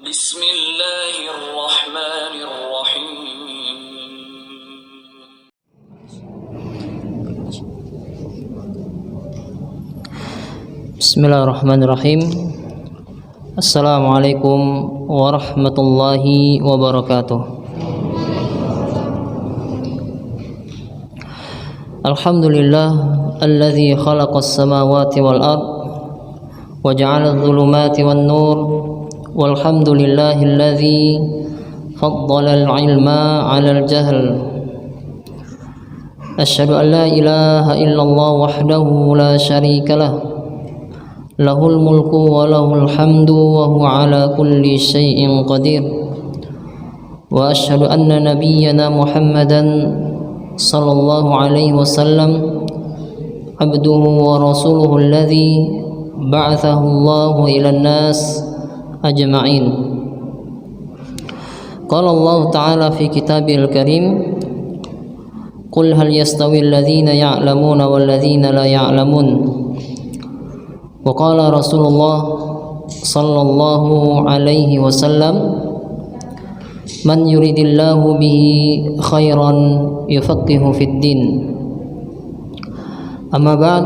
Bismillahirrahmanirrahim. Bismillahirrahmanirrahim. Assalamualaikum warahmatullahi wabarakatuh. Alhamdulillah alladzi khalaqas samawati wal ard wa ja'ala adh-dhulumati wan nur walhamdulillahilladzi faddala al-'ilma 'ala al-jahl. Asyhadu an la ilaha illallah wahdahu la syarika lah. Lahul mulku wa lahul hamdu wa huwa ala kulli syai'in qadir. Wa asyhadu anna nabiyyana Muhammadan sallallahu alaihi wasallam abduhu wa rasuluhu alladhi ba'athahu Allahu ila an-nas ajma'in. Qala Allah ta'ala fi kitabil karim, qul hal yastawi alladhina ya'lamuna wal ladhina la ya'lamun. Wa qala Rasulullah sallallahu alaihi wasallam, man yuridillahu bihi khairan yufaqihu fid din. Amma ba'd.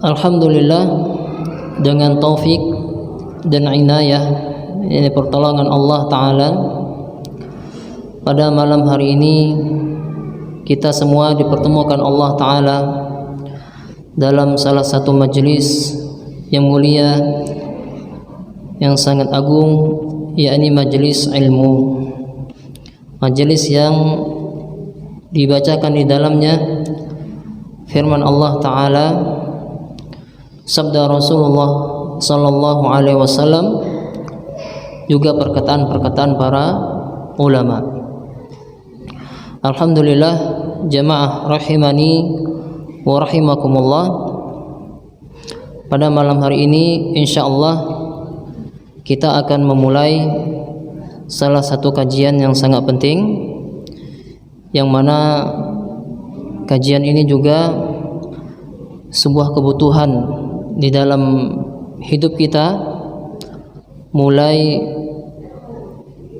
Alhamdulillah, dengan taufik dan inayah, ini pertolongan Allah Ta'ala, pada malam hari ini kita semua dipertemukan Allah Ta'ala dalam salah satu majelis yang mulia, yang sangat agung, yakni majelis ilmu, majelis yang dibacakan di dalamnya firman Allah Ta'ala, sabda Rasulullah sallallahu alaihi wasallam, juga perkataan-perkataan para ulama. Alhamdulillah, jamaah rahimani wa rahimakumullah. Pada malam hari ini insyaallah kita akan memulai salah satu kajian yang sangat penting, yang mana kajian ini juga sebuah kebutuhan di dalam hidup kita, mulai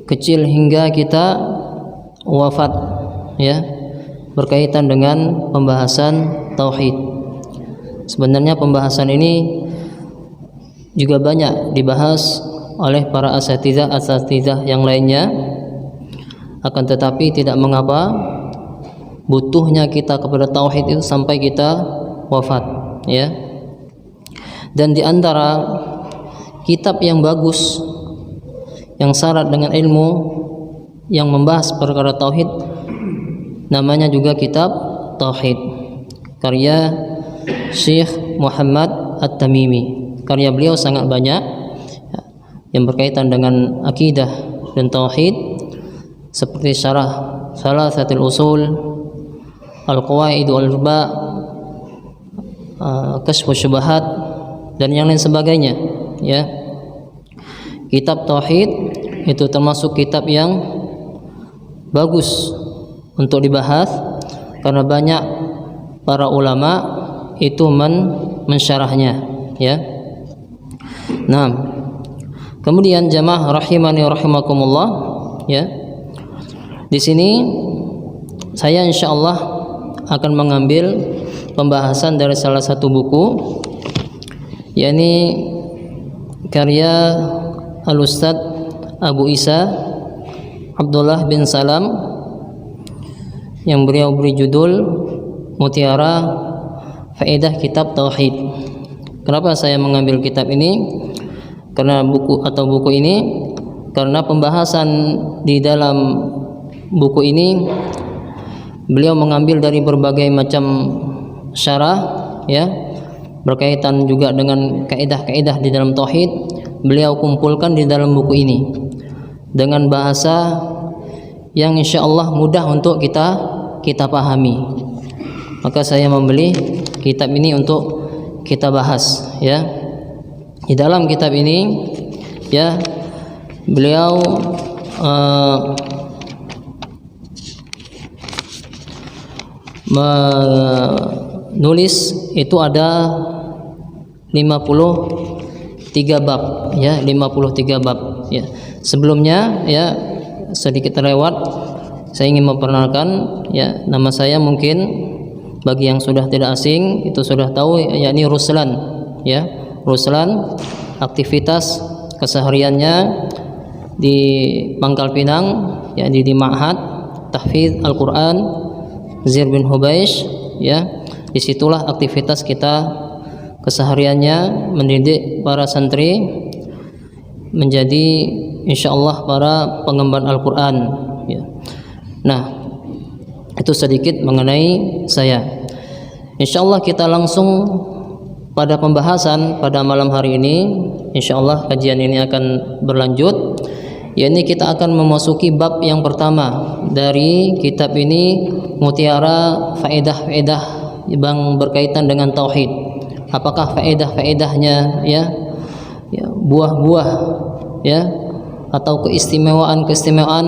kecil hingga kita wafat, ya, berkaitan dengan pembahasan tauhid. Sebenarnya pembahasan ini juga banyak dibahas oleh para asatidzah yang lainnya, akan tetapi tidak mengapa butuhnya kita kepada tauhid itu sampai kita wafat, ya. Dan di antara kitab yang bagus, yang syarat dengan ilmu, yang membahas perkara tauhid, namanya juga kitab Tauhid, karya Syekh Muhammad At-Tamimi. Karya beliau sangat banyak yang berkaitan dengan akidah dan tauhid, seperti syarah Thalathatul Usul, Al-Qawaidul Arba', Kashfus Syubhat, dan yang lain sebagainya, ya. Kitab tauhid itu termasuk kitab yang bagus untuk dibahas, karena banyak para ulama itu mensyarahnya, ya. Nah, kemudian jamaah rahimani rahimakumullah, ya. Di sini saya insyaallah akan mengambil pembahasan dari salah satu buku, yakni karya Al-Ustadz Abu Isa Abdullah bin Salam, yang beliau beri judul Mutiara Faedah Kitab Tauhid. Kenapa saya mengambil kitab ini? Karena buku ini, karena pembahasan di dalam buku ini beliau mengambil dari berbagai macam syarah, ya, berkaitan juga dengan kaidah-kaidah di dalam tauhid. Beliau kumpulkan di dalam buku ini dengan bahasa yang insyaallah mudah untuk kita pahami. Maka saya membeli kitab ini untuk kita bahas, ya. Di dalam kitab ini, ya, beliau menulis itu ada 50 bab ya, 53 bab ya. Sebelumnya ya sedikit terlewat, saya ingin memperkenalkan ya, nama saya mungkin bagi yang sudah tidak asing itu sudah tahu, yakni Ruslan ya. Ruslan aktivitas kesehariannya di Pangkal Pinang ya, di Ma'had Tahfidz Al-Qur'an Zir bin Hubeish ya. Disitulah aktivitas kita kesehariannya, mendidik para santri menjadi insyaallah para pengemban Al-Qur'an ya. Nah, itu sedikit mengenai saya. Insyaallah kita langsung pada pembahasan pada malam hari ini. Insyaallah kajian ini akan berlanjut, yakni kita akan memasuki bab yang pertama dari kitab ini, mutiara faedah-faedah yang berkaitan dengan tauhid. Apakah faedah-faedahnya ya, buah-buah ya, atau keistimewaan-keistimewaan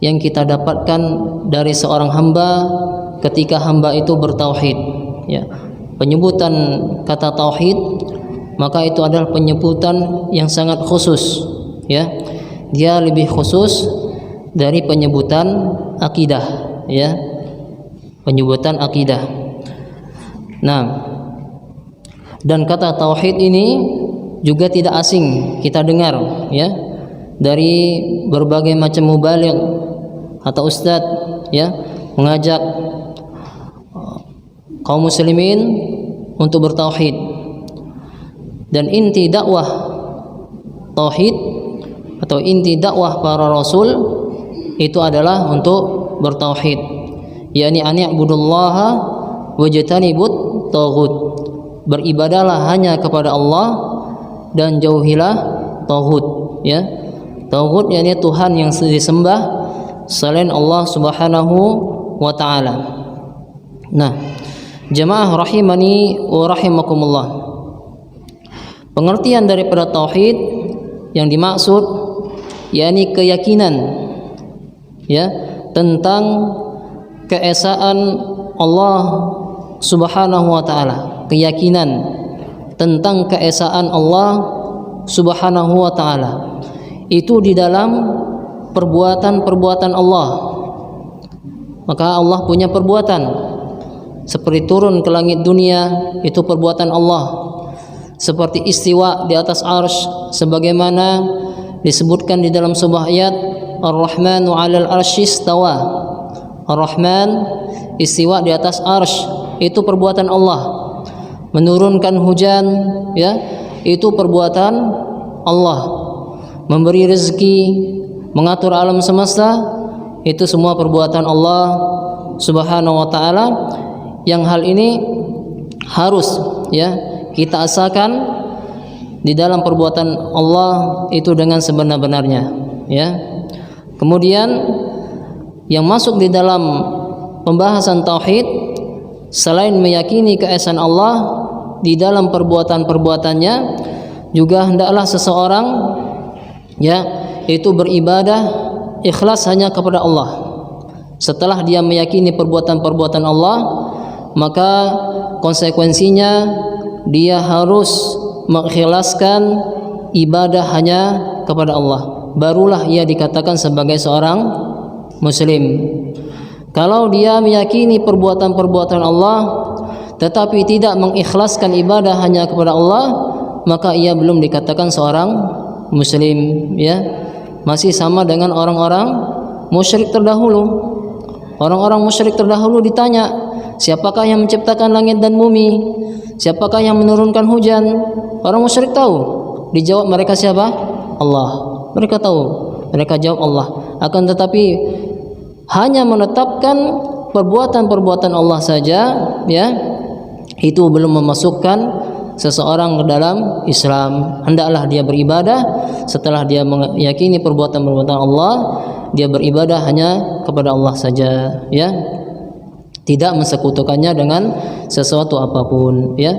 yang kita dapatkan dari seorang hamba ketika hamba itu bertauhid ya. Penyebutan kata tauhid maka itu adalah penyebutan yang sangat khusus ya. Dia lebih khusus dari penyebutan akidah ya, penyebutan akidah. Nah, dan kata tauhid ini juga tidak asing kita dengar ya, dari berbagai macam mubaligh atau ustadz ya, mengajak kaum muslimin untuk bertauhid. Dan inti dakwah tauhid atau inti dakwah para rasul itu adalah untuk bertauhid, yakni an ya'budullaha wajtanibut taghut. Beribadahlah hanya kepada Allah dan jauhilah taghut ya. Taghut yakni Tuhan yang disembah selain Allah Subhanahu wa taala. Nah, jemaah rahimani wa rahimakumullah, pengertian daripada tauhid yang dimaksud yakni keyakinan ya tentang keesaan Allah Subhanahu wa taala, keyakinan tentang keesaan Allah Subhanahu wa taala itu di dalam perbuatan-perbuatan Allah. Maka Allah punya perbuatan, seperti turun ke langit dunia itu perbuatan Allah, seperti istiwa di atas arsy sebagaimana disebutkan di dalam sebuah ayat, Ar-Rahmanu 'alal arsy istawa. Ar-Rahman istiwa di atas arsy itu perbuatan Allah. Menurunkan hujan ya, itu perbuatan Allah. Memberi rezeki, mengatur alam semesta, itu semua perbuatan Allah Subhanahu wa taala, yang hal ini harus ya kita asalkan di dalam perbuatan Allah itu dengan sebenar-benarnya ya. Kemudian yang masuk di dalam pembahasan tauhid, selain meyakini keesaan Allah di dalam perbuatan-perbuatannya, juga hendaklah seseorang ya itu beribadah ikhlas hanya kepada Allah. Setelah dia meyakini perbuatan-perbuatan Allah, maka konsekuensinya dia harus mengikhlaskan ibadah hanya kepada Allah. Barulah ia dikatakan sebagai seorang muslim. Kalau dia meyakini perbuatan-perbuatan Allah tetapi tidak mengikhlaskan ibadah hanya kepada Allah, maka ia belum dikatakan seorang muslim ya. Masih sama dengan orang-orang musyrik terdahulu. Orang-orang musyrik terdahulu ditanya, siapakah yang menciptakan langit dan bumi? Siapakah yang menurunkan hujan? Orang musyrik tahu. Dijawab mereka siapa? Allah. Mereka tahu. Mereka jawab Allah. Akan tetapi hanya menetapkan perbuatan-perbuatan Allah saja ya, itu belum memasukkan seseorang ke dalam Islam. Hendaklah dia beribadah setelah dia meyakini perbuatan-perbuatan Allah, dia beribadah hanya kepada Allah saja ya, tidak mensekutukannya dengan sesuatu apapun ya.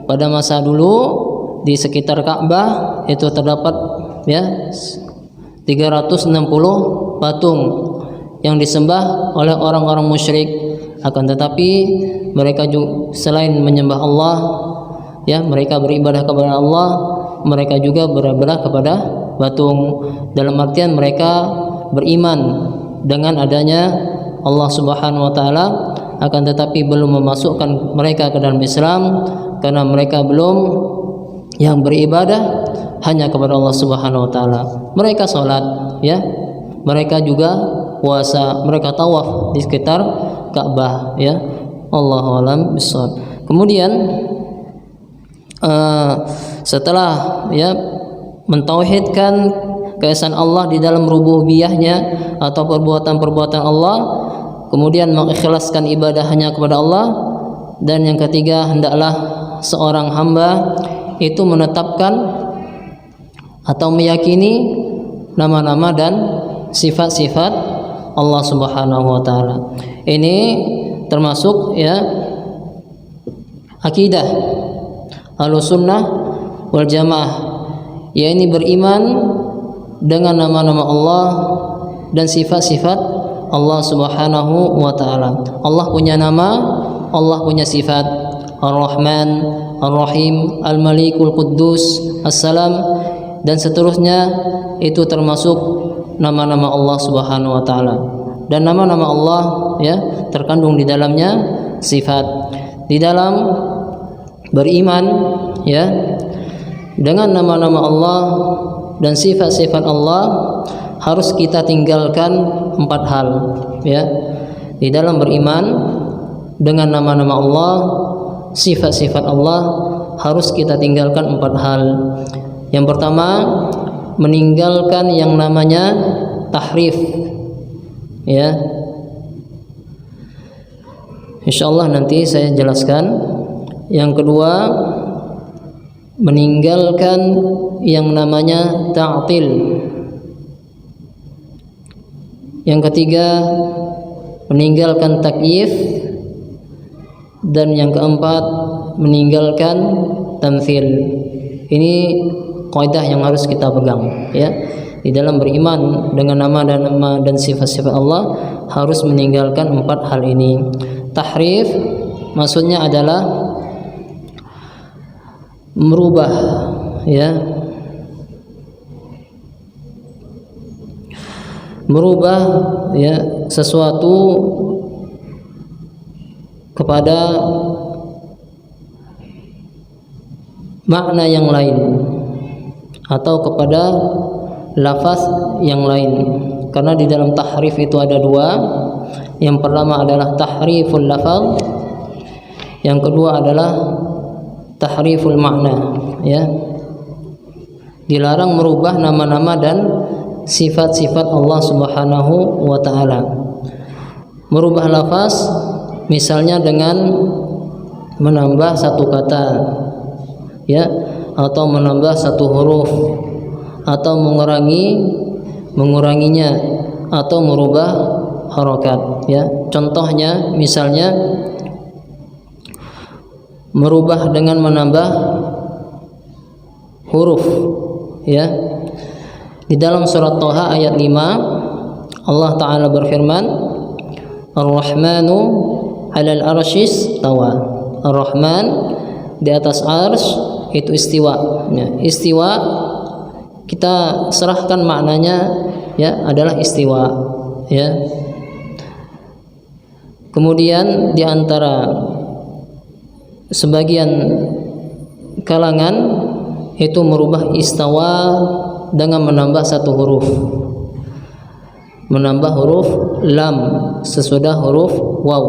Pada masa dulu di sekitar Ka'bah itu terdapat ya 360 patung yang disembah oleh orang-orang musyrik. Akan tetapi mereka juga selain menyembah Allah ya, mereka beribadah kepada Allah, mereka juga beribadah kepada patung. Dalam artian mereka beriman dengan adanya Allah Subhanahu wa taala, akan tetapi belum memasukkan mereka ke dalam Islam karena mereka belum yang beribadah hanya kepada Allah Subhanahu wa taala. Mereka salat, ya. Mereka juga puasa, mereka tawaf di sekitar Ka'bah, ya. Allahu a'lam bishawab. Kemudian setelah ya mentauhidkan keesaan Allah di dalam rububiyahnya atau perbuatan-perbuatan Allah, kemudian mengikhlaskan ibadah hanya kepada Allah, dan yang ketiga hendaklah seorang hamba itu menetapkan atau meyakini nama-nama dan sifat-sifat Allah Subhanahu wa taala. Ini termasuk ya akidah Ahlussunnah wal Jamaah, yaitu beriman dengan nama-nama Allah dan sifat-sifat Allah Subhanahu wa taala. Allah punya nama, Allah punya sifat. Ar-Rahman, Ar-Rahim, Al-Malikul Quddus, As-Salam, dan seterusnya, itu termasuk nama-nama Allah Subhanahu wa taala. Dan nama-nama Allah ya terkandung di dalamnya sifat. Di dalam beriman ya dengan nama-nama Allah dan sifat-sifat Allah harus kita tinggalkan 4 hal ya. Di dalam beriman dengan nama-nama Allah, sifat-sifat Allah harus kita tinggalkan 4 hal. Yang pertama, meninggalkan yang namanya tahrif ya. Insyaallah nanti saya jelaskan. Yang kedua, meninggalkan yang namanya ta'til. Yang ketiga, meninggalkan takyif. Dan yang keempat, meninggalkan tamtsil. Ini kaidah yang harus kita pegang ya. Di dalam beriman dengan nama dan sifat-sifat Allah harus meninggalkan 4 hal ini. Tahrif maksudnya adalah merubah ya, merubah ya sesuatu kepada makna yang lain atau kepada lafaz yang lain. Karena di dalam tahrif itu ada 2. Yang pertama adalah tahriful lafaz, yang kedua adalah tahriful makna ya. Dilarang merubah nama-nama dan sifat-sifat Allah Subhanahu wa taala. Merubah lafaz misalnya dengan menambah satu kata ya, atau menambah satu huruf, atau menguranginya, atau merubah harokat ya. Contohnya misalnya merubah dengan menambah huruf ya. Di dalam surat Thaha ayat 5 Allah Ta'ala berfirman, Ar-Rahmanu 'alal arsyis tawa. Ar-Rahman di atas arsy itu istiwa ya. Istiwa kita serahkan maknanya ya adalah istiwa ya. Kemudian di antara sebagian kalangan itu merubah istawa dengan menambah satu huruf, menambah huruf lam sesudah huruf waw.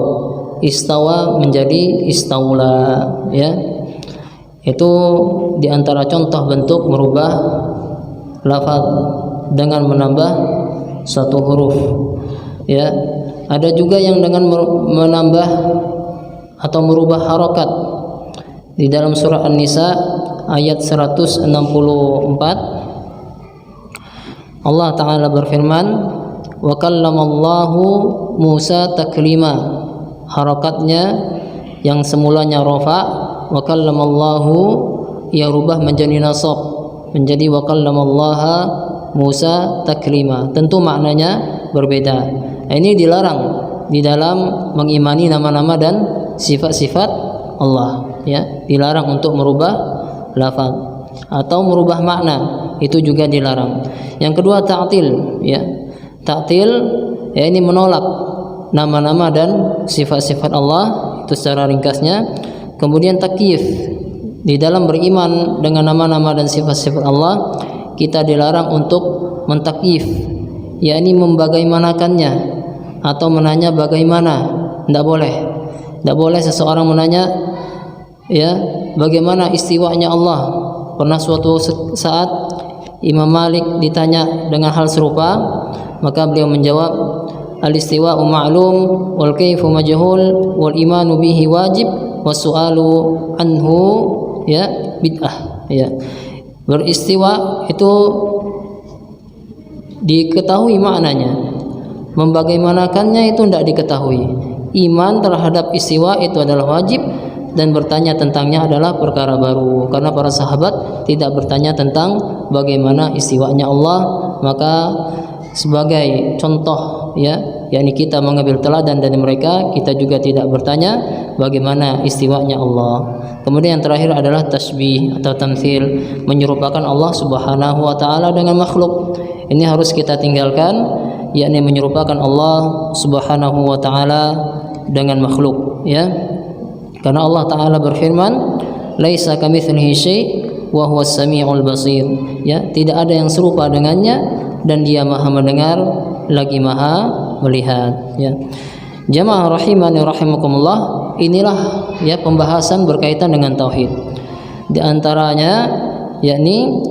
Istawa menjadi istaula ya. Itu diantara contoh bentuk merubah lafaz dengan menambah satu huruf ya. Ada juga yang dengan menambah atau merubah harokat. Di dalam surah An-Nisa ayat 164 Allah Ta'ala berfirman, wa kallamallahu Musa taklima. Harakatnya yang semulanya rafa, wa kallamallahu, ia rubah menjadi nasab, menjadi wa kallamallaha Musa taklima. Tentu maknanya berbeda. Ini dilarang di dalam mengimani nama-nama dan sifat-sifat Allah ya. Dilarang untuk merubah lafaz. atau merubah makna, itu juga dilarang. Yang kedua ta'til, ya. Ta'til ya ini menolak nama-nama dan sifat-sifat Allah, itu secara ringkasnya. Kemudian takyif, di dalam beriman dengan nama-nama dan sifat-sifat Allah, kita dilarang untuk mentakyif, yakni membagaimanakannya atau menanya bagaimana. Tidak boleh. Tidak boleh seseorang menanya, ya, bagaimana istiwanya Allah. Pernah suatu saat Imam Malik ditanya dengan hal serupa, maka beliau menjawab, al-istiwa'u ma'lum wal kaifu majhul wal imanu bihi wajib was-su'alu anhu ya bid'ah. Ya. Beristiwa itu diketahui maknanya, membagaimanakannya itu tidak diketahui. Iman terhadap istiwa itu adalah wajib, dan bertanya tentangnya adalah perkara baru, karena para sahabat tidak bertanya tentang bagaimana istiwanya Allah. Maka sebagai contoh, ya, yakni kita mengambil teladan dari mereka, kita juga tidak bertanya bagaimana istiwanya Allah. Kemudian yang terakhir adalah tasbih atau tamtsil, menyerupakan Allah Subhanahu wa taala dengan makhluk. Ini harus kita tinggalkan, yakni menyerupakan Allah Subhanahu wa taala dengan makhluk, ya. Karena Allah taala berfirman, laisa kamitslihi syai' wa huwas samiul basir. Ya, tidak ada yang serupa dengannya dan Dia Maha mendengar lagi Maha melihat, ya. Jamaah rahimani rahimakumullah, inilah ya pembahasan berkaitan dengan tauhid. Di antaranya yakni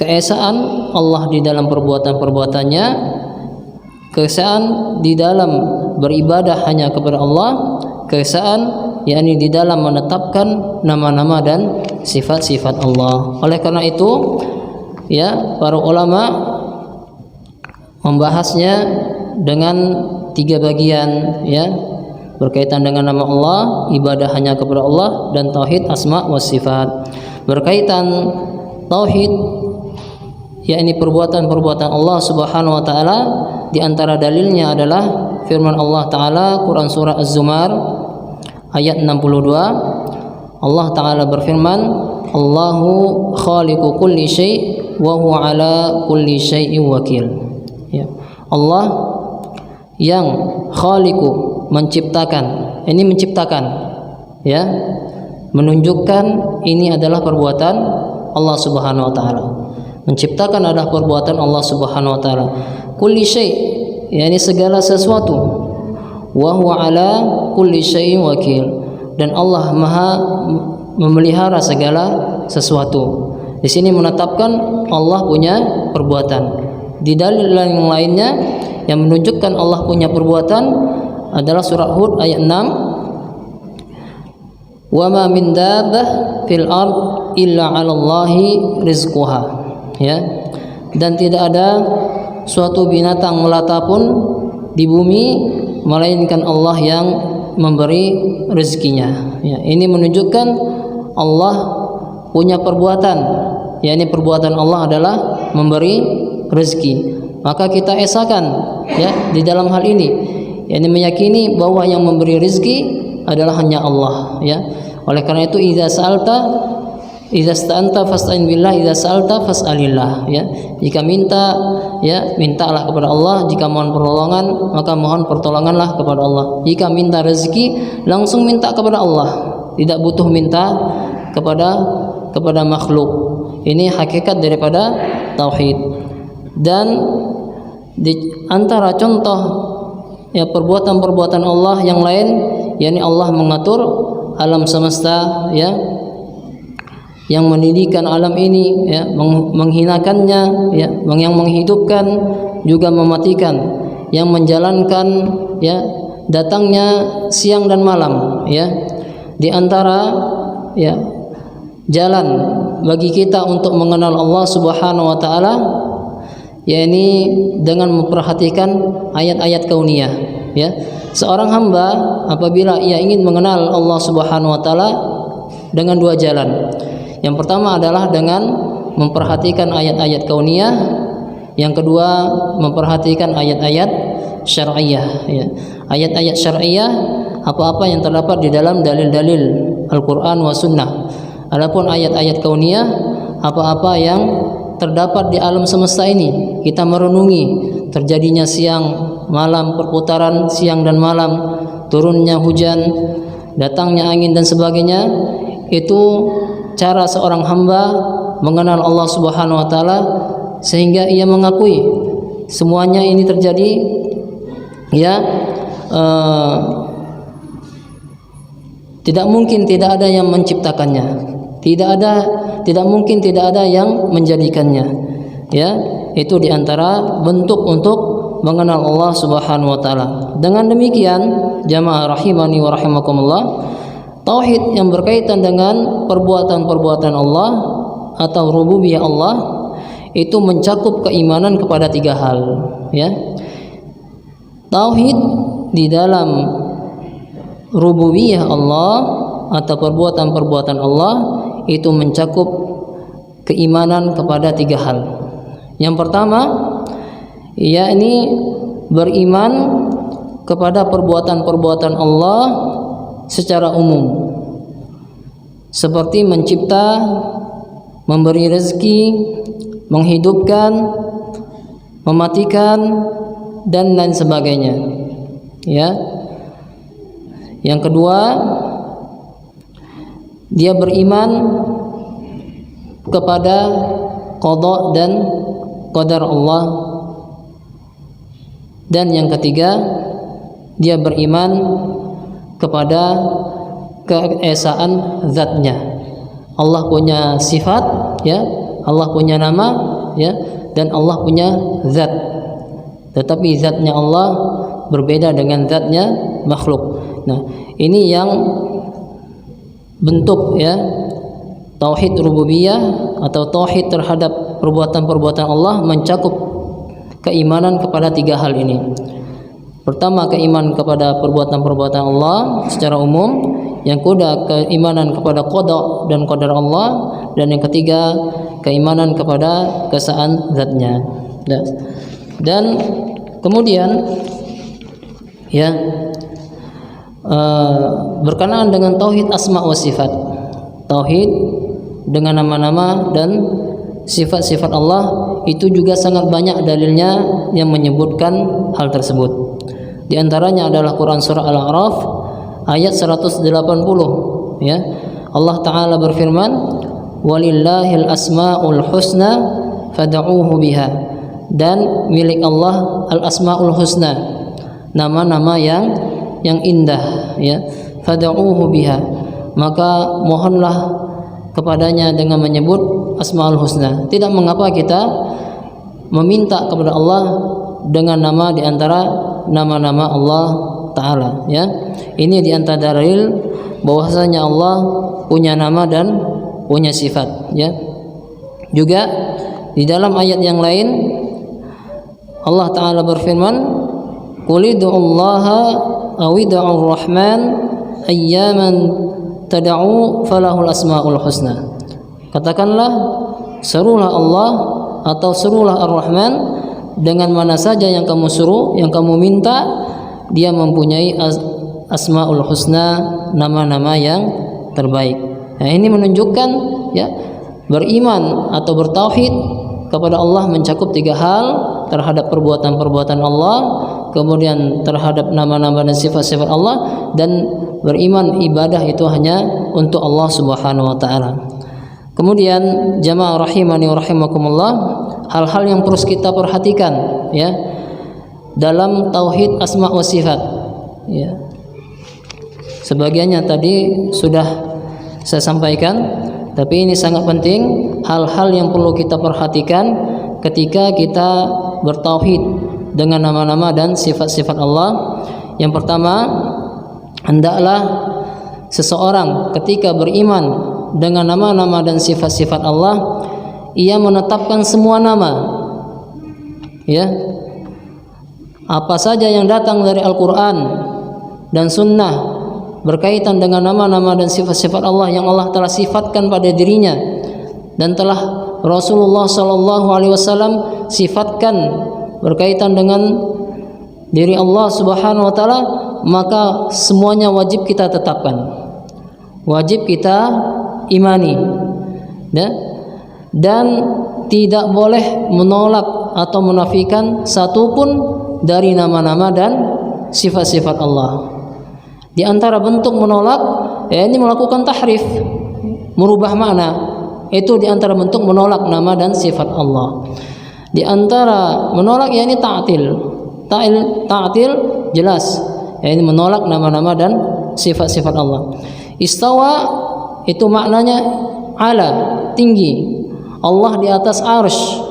keesaan Allah di dalam perbuatan-perbuatannya, keesaan di dalam beribadah hanya kepada Allah, keesaan yakni di dalam menetapkan nama-nama dan sifat-sifat Allah. Oleh karena itu, ya, para ulama membahasnya dengan 3 bagian, ya, berkaitan dengan nama Allah, ibadah hanya kepada Allah, dan tauhid asma wa sifat. Berkaitan tauhid yakni perbuatan-perbuatan Allah Subhanahu wa taala, di antara dalilnya adalah firman Allah taala Quran surah Az-Zumar ayat 62. Allah taala berfirman, Allahu khaliqu kulli syai' wa huwa ala kulli syai'in wakil. Ya. Allah yang khaliqu, menciptakan. Ini menciptakan, ya, menunjukkan ini adalah perbuatan Allah Subhanahu wa taala. Menciptakan adalah perbuatan Allah Subhanahu wa taala. Kulli syai', yakni segala sesuatu. Wa huwa ala kulli syai'in wakil, dan Allah Maha memelihara segala sesuatu. Di sini menetapkan Allah punya perbuatan. Di dalil yang lainnya yang menunjukkan Allah punya perbuatan adalah surah Hud ayat 6. Wa ma min dabbah fil ard illa 'alallahi rizquha. Ya. Dan tidak ada suatu binatang melata pun di bumi melainkan Allah yang memberi rezekinya. Ya, ini menunjukkan Allah punya perbuatan, yakni perbuatan Allah adalah memberi rezeki. Maka kita esakan, ya, di dalam hal ini, yakni meyakini bahwa yang memberi rezeki adalah hanya Allah, ya. Oleh karena itu, idza sta'anta fasta'in billah, idza sa'alta fas'alillah, ya. Jika minta, ya, mintalah kepada Allah. Jika mohon pertolongan, maka mohon pertolonganlah kepada Allah. Jika minta rezeki, langsung minta kepada Allah, tidak butuh minta kepada makhluk. Ini hakikat daripada tauhid. Dan di antara contoh, ya, perbuatan-perbuatan Allah yang lain, yakni Allah mengatur alam semesta, ya, yang mendirikan alam ini, ya, menghinakannya, ya, yang menghidupkan juga mematikan, yang menjalankan, ya, datangnya siang dan malam, ya. Di antara, ya, jalan bagi kita untuk mengenal Allah Subhanahu wa taala, yakni dengan memperhatikan ayat-ayat kauniyah, ya. Seorang hamba apabila ia ingin mengenal Allah Subhanahu wa taala dengan 2 jalan. Yang pertama adalah dengan memperhatikan ayat-ayat kauniyah, yang kedua memperhatikan ayat-ayat syar'iyah, ya. Ayat-ayat syar'iyah, apa-apa yang terdapat di dalam dalil-dalil Al-Qur'an wa sunnah. Adapun ayat-ayat kauniyah, apa-apa yang terdapat di alam semesta ini, kita merenungi terjadinya siang malam, perputaran siang dan malam, turunnya hujan, datangnya angin dan sebagainya, itu cara seorang hamba mengenal Allah Subhanahu wa taala sehingga ia mengakui semuanya ini terjadi, ya, tidak mungkin tidak ada yang menciptakannya, tidak mungkin tidak ada yang menjadikannya, ya. Itu diantara bentuk untuk mengenal Allah Subhanahu wa taala. Dengan demikian, jamaah rahimani wa rahimakumullah, tauhid yang berkaitan dengan perbuatan-perbuatan Allah atau rububiyah Allah itu mencakup keimanan kepada 3 hal, ya. Tauhid di dalam rububiyah Allah atau perbuatan-perbuatan Allah itu mencakup keimanan kepada 3 hal. Yang pertama, yakni beriman kepada perbuatan-perbuatan Allah secara umum, seperti mencipta, memberi rezeki, menghidupkan, mematikan, dan lain sebagainya, ya. Yang kedua, dia beriman kepada qada dan qadar Allah. Dan yang ketiga, dia beriman kepada keesaan zatnya. Allah punya sifat, ya, Allah punya nama, ya, dan Allah punya zat. Tetapi zatnya Allah berbeda dengan zatnya makhluk. Nah, ini yang bentuk, ya, tauhid rububiyah atau tauhid terhadap perbuatan-perbuatan Allah mencakup keimanan kepada 3 hal ini. Pertama, keimanan kepada perbuatan-perbuatan Allah secara umum. Yang kedua, keimanan kepada qada dan qadar Allah. Dan yang ketiga, keimanan kepada keesaan zatnya. Dan kemudian, ya, berkenaan dengan tauhid asma wa sifat, tauhid dengan nama-nama dan sifat-sifat Allah, itu juga sangat banyak dalilnya yang menyebutkan hal tersebut. Di antaranya adalah Quran surah Al-A'raf ayat 180, ya. Allah taala berfirman, walillahil asmaul husna fad'uuhu biha, dan milik Allah al asmaul husna, nama-nama yang indah, ya. Fad'uuhu biha, maka mohonlah kepadanya dengan menyebut asmaul husna. Tidak mengapa kita meminta kepada Allah dengan nama di antara nama-nama Allah taala, ya. Ini di antara dalil bahwasanya Allah punya nama dan punya sifat, ya. Juga di dalam ayat yang lain Allah taala berfirman, qul ud'ullaha aw ud'ur rahman ayyaman tad'u falahul asmaul husna. Katakanlah, serulah Allah atau serulah Ar-Rahman, dengan mana saja yang kamu suruh, yang kamu minta, dia mempunyai asmaul husna, nama-nama yang terbaik. Nah, ini menunjukkan, ya, beriman atau bertauhid kepada Allah mencakup 3 hal, terhadap perbuatan-perbuatan Allah, kemudian terhadap nama-nama dan sifat-sifat Allah, dan beriman ibadah itu hanya untuk Allah Subhanahu wa taala. Kemudian jamaah rahimani wa rahimakumullah, hal-hal yang terus kita perhatikan, ya, dalam tauhid asma wa sifat, ya. Sebagiannya tadi sudah saya sampaikan, tapi ini sangat penting, hal-hal yang perlu kita perhatikan ketika kita bertauhid dengan nama-nama dan sifat-sifat Allah. Yang pertama, hendaklah seseorang ketika beriman dengan nama-nama dan sifat-sifat Allah, ia menetapkan semua nama, ya, apa saja yang datang dari Al-Quran dan Sunnah berkaitan dengan nama-nama dan sifat-sifat Allah yang Allah telah sifatkan pada dirinya dan telah Rasulullah SAW sifatkan berkaitan dengan diri Allah Subhanahu wa taala, maka semuanya wajib kita tetapkan, wajib kita imani, ya. Dan tidak boleh menolak atau menafikan satupun dari nama-nama dan sifat-sifat Allah. Di antara bentuk menolak, ya ini melakukan tahrif, merubah makna. Itu di antara bentuk menolak nama dan sifat Allah. Di antara menolak, ya ini ta'til. Ta'til jelas, ya ini menolak nama-nama dan sifat-sifat Allah. Istawa itu maknanya ala, tinggi. Allah di atas arsy.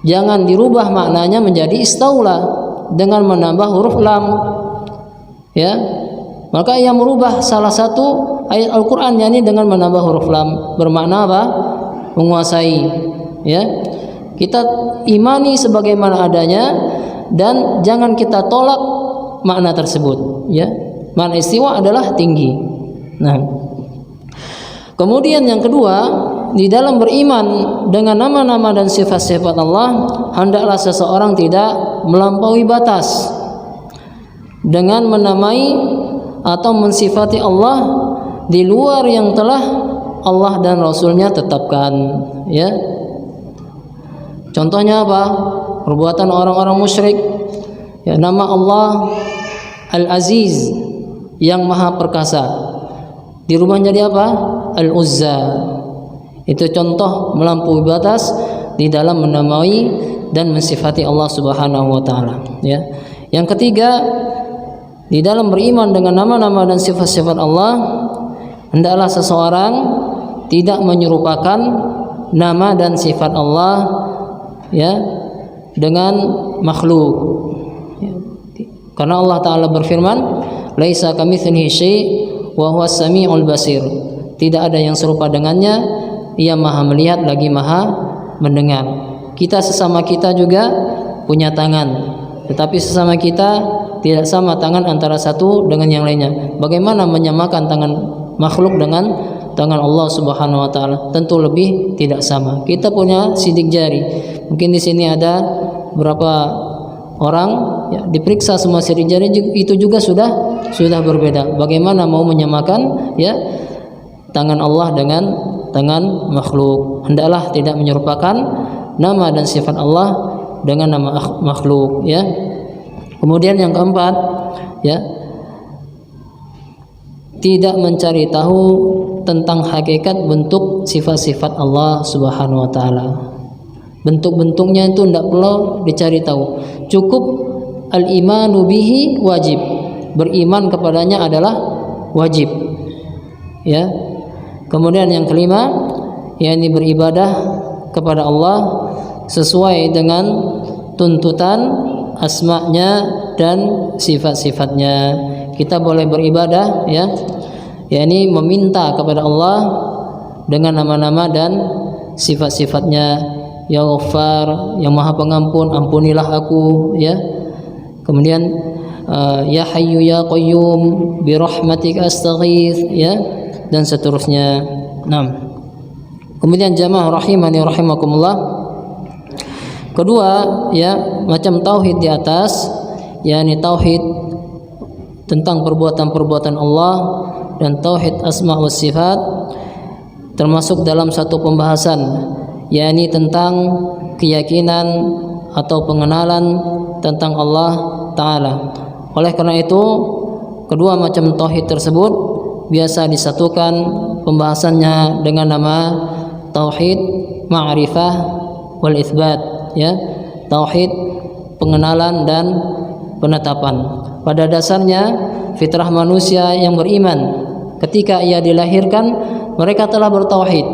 Jangan dirubah maknanya menjadi istaula dengan menambah huruf lam. Ya. Maka yang merubah salah satu ayat Al-Qur'an yakni dengan menambah huruf lam, bermakna apa? Menguasai. Ya. Kita imani sebagaimana adanya dan jangan kita tolak makna tersebut, ya. Makna istiwa adalah tinggi. Nah, kemudian yang kedua, di dalam beriman dengan nama-nama dan sifat-sifat Allah, hendaklah seseorang tidak melampaui batas dengan menamai atau mensifati Allah di luar yang telah Allah dan Rasulnya tetapkan, ya. Contohnya apa? Perbuatan orang-orang musyrik, ya, nama Allah Al-Aziz, yang maha perkasa, dirubah jadi apa? Al-Uzza. Itu contoh melampaui batas di dalam menamai dan mensifati Allah Subhanahu wa taala, ya. Yang ketiga, di dalam beriman dengan nama-nama dan sifat-sifat Allah, hendaklah seseorang tidak menyerupakan nama dan sifat Allah, ya, dengan makhluk. Karena Allah taala berfirman, "Laisa kamitslihi syai' wa huwas samiul basir." Tidak ada yang serupa dengannya, Ia maha melihat lagi maha mendengar. Kita sesama kita juga punya tangan, tetapi sesama kita tidak sama tangan antara satu dengan yang lainnya. Bagaimana menyamakan tangan makhluk dengan tangan Allah Subhanahu wa taala? Tentu lebih tidak sama. Kita punya sidik jari. Mungkin di sini ada berapa orang, ya, diperiksa semua sidik jari itu juga sudah berbeda. Bagaimana mau menyamakan, ya, tangan Allah dengan tangan makhluk? Hendaklah tidak menyerupakan nama dan sifat Allah dengan nama makhluk, ya. Kemudian yang keempat, ya, tidak mencari tahu tentang hakikat bentuk sifat-sifat Allah Subhanahu wa taala. Bentuk-bentuknya itu tidak perlu dicari tahu. Cukup al-imanu bihi wajib. Beriman kepadanya adalah wajib, ya. Kemudian yang kelima, yakni beribadah kepada Allah sesuai dengan tuntutan asma-Nya dan sifat-sifatnya. Kita boleh beribadah, ya, yakni meminta kepada Allah dengan nama-nama dan sifat-sifatnya. Ya Ghaffar, yang Maha Pengampun, ampunilah aku, ya. Kemudian ya Hayyu ya Qayyum bi rahmatika astaghits, ya, dan seterusnya. Nah, kemudian jamaah rahimani rahimakumullah, kedua, ya, macam tauhid di atas, yakni tauhid tentang perbuatan-perbuatan Allah dan tauhid asma wa sifat, termasuk dalam satu pembahasan, yakni tentang keyakinan atau pengenalan tentang Allah Ta'ala. Oleh karena itu, kedua macam tauhid tersebut biasa disatukan pembahasannya dengan nama tauhid ma'rifah wal itsbat, ya, tauhid pengenalan dan penetapan. Pada dasarnya fitrah manusia yang beriman ketika ia dilahirkan mereka telah bertauhid,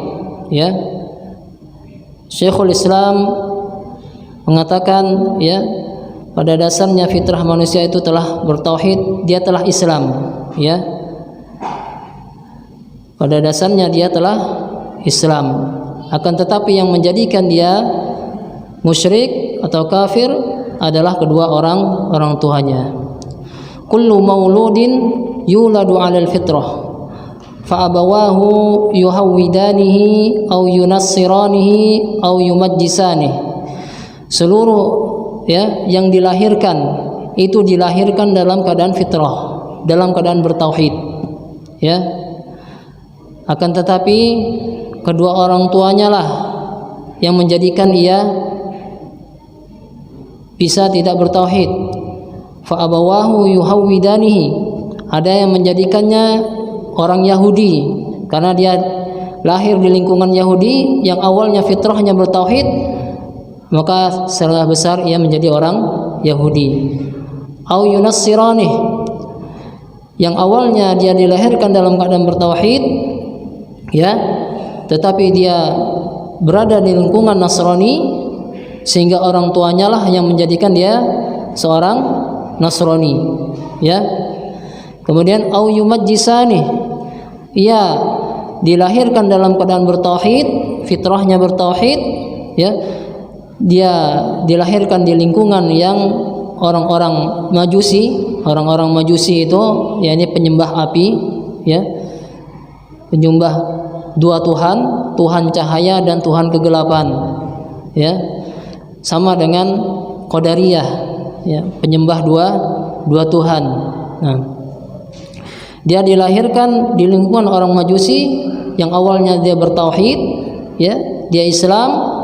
ya. Syekhul Islam mengatakan, ya, pada dasarnya fitrah manusia itu telah bertauhid, dia telah Islam, ya. Pada dasarnya dia telah Islam. Akan tetapi yang menjadikan dia musyrik atau kafir adalah kedua orang tuanya. Kullu mauludin yuladu 'alal fitrah fa abawahu yuhawwidanihi aw yunassiranihi aw yumajjisanihi. Seluruh, ya, yang dilahirkan itu dilahirkan dalam keadaan fitrah, dalam keadaan bertauhid, ya. akan tetapi kedua orang tuanya lah yang menjadikan ia bisa tidak bertauhid. Fa abawahu yuhawwidanihi, ada yang menjadikannya orang Yahudi karena dia lahir di lingkungan Yahudi yang awalnya fitrahnya bertauhid, maka setelah besar ia menjadi orang Yahudi. Au yunassirani, yang awalnya dia dilahirkan dalam keadaan bertauhid, ya, tetapi dia berada di lingkungan Nasrani sehingga orang tuanya lah yang menjadikan dia seorang Nasrani, ya. Kemudian au yumajjisani, ia dilahirkan dalam keadaan bertauhid, fitrahnya bertauhid, ya. Dia dilahirkan di lingkungan yang orang-orang Majusi. Orang-orang Majusi itu yakni penyembah api, ya. Penyembah dua Tuhan, Tuhan cahaya dan Tuhan kegelapan, ya. Sama dengan Qadariyah, ya, penyembah dua Tuhan. Nah, dia dilahirkan di lingkungan orang Majusi yang awalnya dia bertauhid, ya, dia Islam,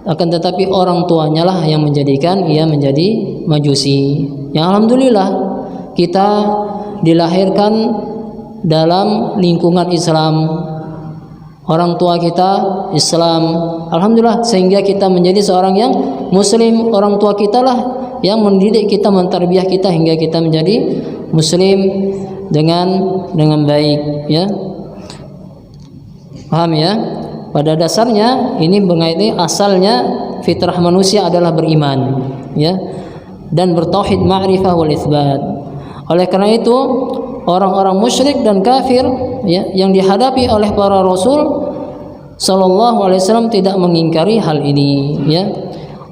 akan tetapi orang tuanya lah yang menjadikan ia menjadi Majusi. Yang alhamdulillah kita dilahirkan dalam lingkungan Islam. Orang tua kita Islam, alhamdulillah, sehingga kita menjadi seorang yang muslim. Orang tua kita lah yang mendidik kita, mentarbiyah kita hingga kita menjadi muslim dengan baik, ya. Paham ya? Pada dasarnya ini mengenai asalnya fitrah manusia adalah beriman, ya, dan bertauhid, ma'rifah wal itsbat. Oleh karena itu orang-orang musyrik dan kafir, ya, yang dihadapi oleh para rasul sallallahu alaihi wasallam tidak mengingkari hal ini, ya.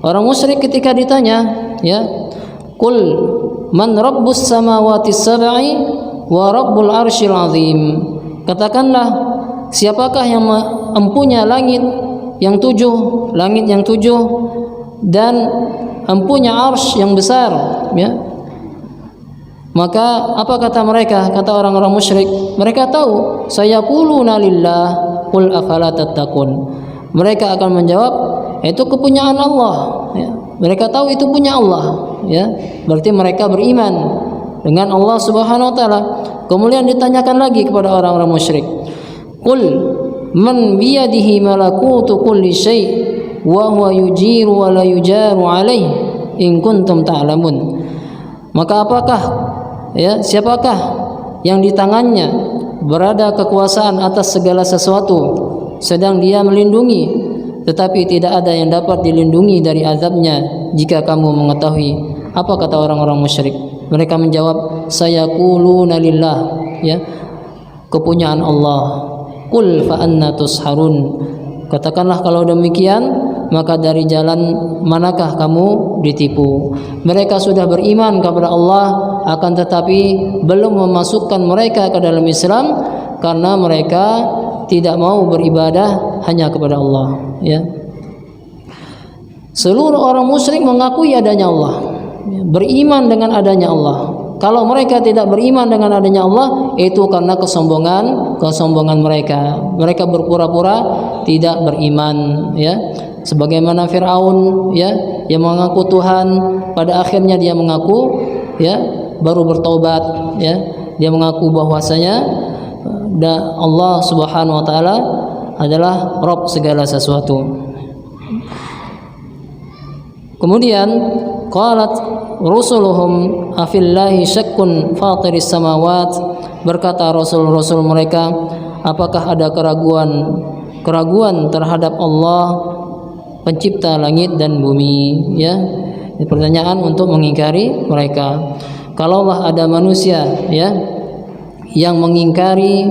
Orang musyrik ketika ditanya, ya, qul man rabbus samawati sab'i wa rabbul arsyil azim, katakanlah siapakah yang empunya langit yang tujuh dan empunya arsy yang besar, ya. Maka apa kata mereka? Kata orang-orang musyrik, mereka tahu, sayaquluna lillah qul afala tattaqun. Mereka akan menjawab, itu kepunyaan Allah, ya. Mereka tahu itu punya Allah, ya. Berarti mereka beriman dengan Allah Subhanahu wa taala. Kemudian ditanyakan lagi kepada orang-orang musyrik, qul man biyadihi malakutu kulli syai' wa huwa yujiru wa la yujaru alaihi in kuntum ta'lamun. Maka apakah, ya, siapakah yang di tangannya berada kekuasaan atas segala sesuatu, sedang dia melindungi, tetapi tidak ada yang dapat dilindungi dari azabnya jika kamu mengetahui. Apa kata orang-orang musyrik? Mereka menjawab, sayaquluna lillah, ya, kepunyaan Allah. Qul fa anna tusharun, katakanlah kalau demikian, maka dari jalan manakah kamu ditipu? Mereka sudah beriman kepada Allah, akan tetapi belum memasukkan mereka ke dalam Islam karena mereka tidak mau beribadah hanya kepada Allah, ya. Seluruh orang musyrik mengakui adanya Allah, beriman dengan adanya Allah. Kalau mereka tidak beriman dengan adanya Allah, itu karena kesombongan mereka. Mereka berpura-pura tidak beriman, ya. Sebagaimana Fir'aun, ya, yang mengaku Tuhan, pada akhirnya dia mengaku, ya, baru bertaubat, ya. Dia mengaku bahwasanya Allah Subhanahu wa taala adalah Rabb segala sesuatu. Kemudian qalat rusuluhum afillahi syakkun fatiris samawat, berkata rasul-rasul mereka, apakah ada keraguan terhadap Allah pencipta langit dan bumi, ya. Ini pertanyaan untuk mengingkari mereka. Kalaulah ada manusia, ya, yang mengingkari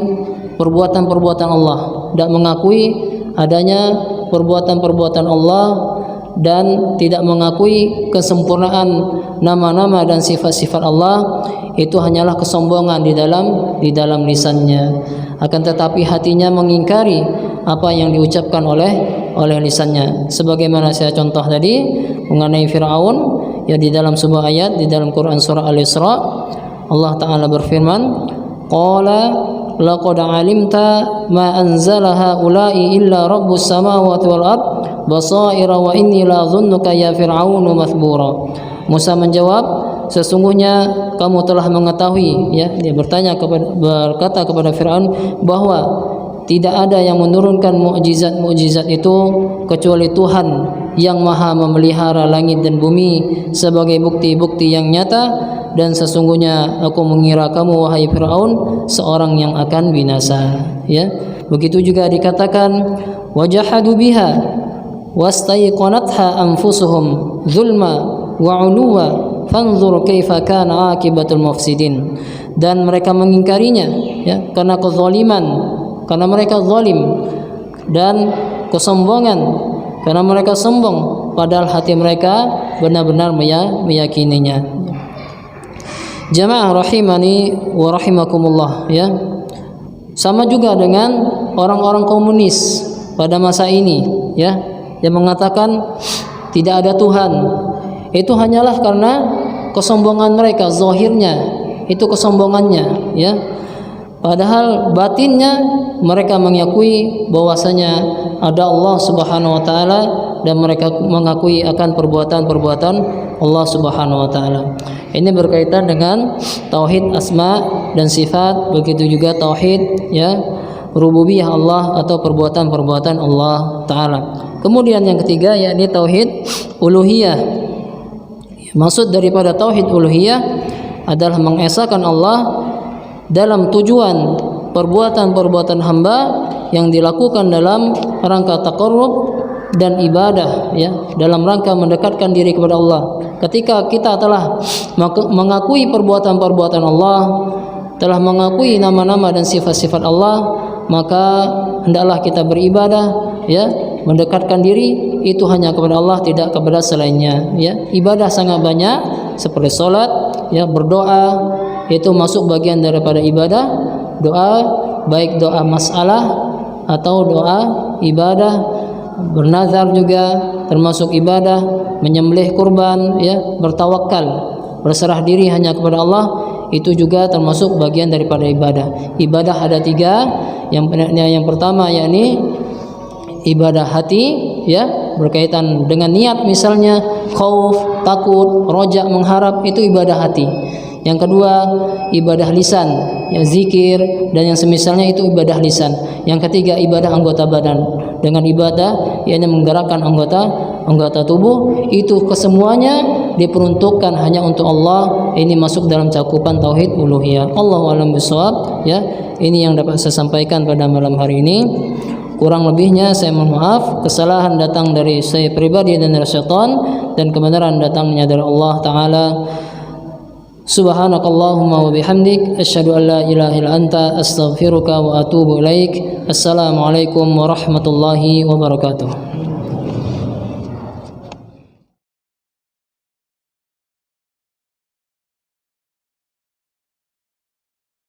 perbuatan-perbuatan Allah, tidak mengakui adanya perbuatan-perbuatan Allah dan tidak mengakui kesempurnaan nama-nama dan sifat-sifat Allah, itu hanyalah kesombongan di dalam lisannya. Akan tetapi hatinya mengingkari apa yang diucapkan oleh lisannya. Sebagaimana saya contoh tadi mengenai Fir'aun, ya, di dalam sebuah ayat di dalam Quran surah Al-Isra, Allah Ta'ala berfirman, qala laqad 'alimta ma anzala haula'i illa rabbus samawati wal ard basaira wa inni la dhunnuka ya fir'aunu mathbura. Musa menjawab, sesungguhnya kamu telah mengetahui, ya, dia berkata kepada Fir'aun bahwa tidak ada yang menurunkan mukjizat-mukjizat itu kecuali Tuhan yang Maha memelihara langit dan bumi sebagai bukti-bukti yang nyata, dan sesungguhnya aku mengira kamu wahai Fir'aun seorang yang akan binasa. Ya, begitu juga dikatakan wajahadu biha wastaiqanatha anfusuhum zulma wa 'uluwa fanzur kaifa kana akibatul mufsidin. Dan mereka mengingkarinya, ya, karena kezaliman, karena mereka zalim, dan kesombongan karena mereka sombong padahal hati mereka benar-benar meyakininya. Jamaah rahimani wa rahimakumullah, ya. Sama juga dengan orang-orang komunis pada masa ini, ya, yang mengatakan tidak ada Tuhan. Itu hanyalah karena kesombongan mereka, zahirnya itu kesombongannya, ya. Padahal batinnya mereka mengakui bahwasanya ada Allah Subhanahu wa taala, dan mereka mengakui akan perbuatan-perbuatan Allah Subhanahu wa taala. Ini berkaitan dengan tauhid asma dan sifat, begitu juga tauhid, ya, rububiyah Allah atau perbuatan-perbuatan Allah taala. Kemudian yang ketiga yakni tauhid uluhiyah. Maksud daripada tauhid uluhiyah adalah mengesahkan Allah dalam tujuan perbuatan-perbuatan hamba yang dilakukan dalam rangka taqarrub dan ibadah, ya, dalam rangka mendekatkan diri kepada Allah. Ketika kita telah mengakui perbuatan-perbuatan Allah, telah mengakui nama-nama dan sifat-sifat Allah, maka hendaklah kita beribadah, ya, mendekatkan diri itu hanya kepada Allah, tidak kepada selainnya, ya. Ibadah sangat banyak seperti salat, ya, berdoa, itu masuk bagian daripada ibadah. Doa, baik doa masalah atau doa ibadah, bernazar juga termasuk ibadah, menyembelih kurban, ya, bertawakal, berserah diri hanya kepada Allah, itu juga termasuk bagian daripada ibadah. Ibadah ada tiga. Yang pertama yakni ibadah hati, ya, berkaitan dengan niat, misalnya khauf, takut, roja, mengharap, itu ibadah hati. Yang kedua ibadah lisan, ya, zikir dan yang semisalnya, itu ibadah lisan. Yang ketiga ibadah anggota badan. Dengan ibadah yakni menggerakkan anggota tubuh, itu kesemuanya diperuntukkan hanya untuk Allah. Ini masuk dalam cakupan tauhid uluhiyah. Allahu a'lam bishawab, ya. Ini yang dapat saya sampaikan pada malam hari ini. Kurang lebihnya saya mohon maaf. Kesalahan datang dari saya pribadi dan dari syaitan, dan kebenaran datangnya dari Allah taala. Subhanakallahumma wa bihamdik asyhadu an la ilaha illa anta astaghfiruka wa atubu ilaik. Assalamualaikum warahmatullahi wabarakatuh.